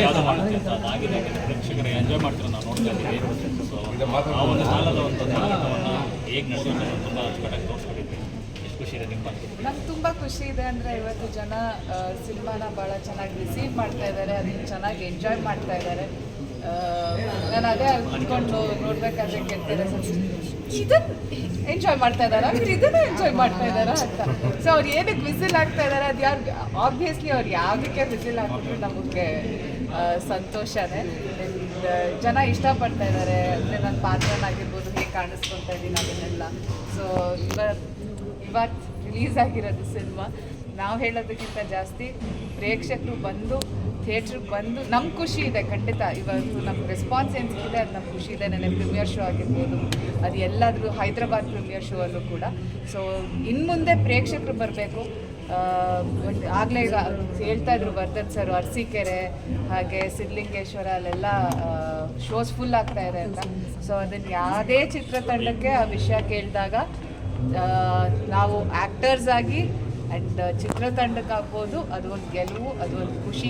ಯಾವುದು ಮಾಡುತ್ತೆ ಅಂತ ಅದಾಗಿದೆ. ಪ್ರೇಕ್ಷಕರು ಎಂಜಾಯ್ ಮಾಡ್ತಾರೆ, ನಾವು ನೋಡ್ತಾ ಇದ್ದೀವಿ. ಸೊ ಆ ಒಂದು ಕಾಲದ ಒಂದು ನಾಟಕವನ್ನು ಹೇಗೆ ನಡೆಸಿದ್ರೆ ತುಂಬ ಅಚ್ಚುಕಟ್ಟಾಗಿ ತೋರಿಸ್ಕೊಂಡಿದ್ವಿ. ಎಷ್ಟು ಖುಷಿ ಇದೆ ನಿಮ್ಮ? ನಂಗೆ ತುಂಬ ಖುಷಿ ಇದೆ ಅಂದರೆ ಇವತ್ತು ಜನ ಸಿನಿಮಾನ ಭಾಳ ಚೆನ್ನಾಗಿ ರಿಸೀವ್ ಮಾಡ್ತಾ ಇದ್ದಾರೆ, ಅದನ್ನು ಚೆನ್ನಾಗಿ ಎಂಜಾಯ್ ಮಾಡ್ತಾ ಇದ್ದಾರೆ. ನಾನು ಅದೇ ಅಂದ್ಕೊಂಡು ನೋಡ್ಬೇಕಾದ್ರೆ ಕೇಳ್ತಾರೆ, ಇದನ್ನು ಎಂಜಾಯ್ ಮಾಡ್ತಾ ಇದ್ದಾರಾ, ಇದನ್ನು ಎಂಜಾಯ್ ಮಾಡ್ತಾ ಇದ್ದಾರಾ ಅಂತ. ಸೊ ಅವ್ರು ಏನಕ್ಕೆ ವಿಸಿಲ್ ಆಗ್ತಾ ಇದ್ದಾರೆ, ಅದು ಯಾರು ಆಬ್ವಿಯಸ್ಲಿ ಅವ್ರು ಯಾವುದಕ್ಕೆ ವಿಸಿಲ್ ಹಾಕಿದ್ರು ನಮಗೆ ಸಂತೋಷನೇ. ಜನ ಇಷ್ಟಪಡ್ತಾ ಇದ್ದಾರೆ. ಅಂದರೆ ನನ್ನ ಪಾತ್ರನಾಗಿರ್ಬೋದು, ಹೇಗೆ ಕಾಣಿಸ್ಕೊತಾ ಇದ್ದೀನಿ ಅದನ್ನೆಲ್ಲ. ಸೊ ಇವತ್ತು ರಿಲೀಸ್ ಆಗಿರೋದು ಸಿನಿಮಾ. ನಾವು ಹೇಳೋದಕ್ಕಿಂತ ಜಾಸ್ತಿ ಪ್ರೇಕ್ಷಕರು ಬಂದು ಥಿಯೇಟ್ರಿಗೆ ಬಂದು ನಮ್ಗೆ ಖುಷಿ ಇದೆ. ಖಂಡಿತ ಇವತ್ತು ನಮ್ಗೆ ರೆಸ್ಪಾನ್ಸ್ ಏನು ಸಿಕ್ಕಿದೆ ಅದು ನಮ್ಗೆ ಖುಷಿ ಇದೆ. ನೆನ್ನೆ ಪ್ರೀಮಿಯರ್ ಶೋ ಆಗಿರ್ಬೋದು, ಅದು ಎಲ್ಲಾದರೂ ಹೈದ್ರಾಬಾದ್ ಪ್ರೀಮಿಯರ್ ಶೋ ಅಲ್ಲೂ ಕೂಡ. ಸೊ ಇನ್ನು ಮುಂದೆ ಪ್ರೇಕ್ಷಕರು ಬರಬೇಕು. ಆಗಲೇ ಈಗ ಹೇಳ್ತಾ ಇದ್ರು ವರ್ಧನ್ ಸರ್, ಅರಸೀಕೆರೆ ಹಾಗೆ ಸಿದ್ಧಲಿಂಗೇಶ್ವರ ಅಲ್ಲೆಲ್ಲ ಶೋಸ್ ಫುಲ್ ಆಗ್ತಾ ಇದೆ ಅಂತ. ಸೊ ಅದನ್ನು ಯಾವುದೇ ಚಿತ್ರತಂಡಕ್ಕೆ ಆ ವಿಷಯ ಕೇಳಿದಾಗ ನಾವು ಆ್ಯಕ್ಟರ್ಸ್ ಆಗಿ ಆ್ಯಂಡ್ ಚಿತ್ರತಂಡಕ್ಕಾಗ್ಬೋದು ಅದು ಒಂದು ಗೆಲುವು, ಅದು ಒಂದು ಖುಷಿ.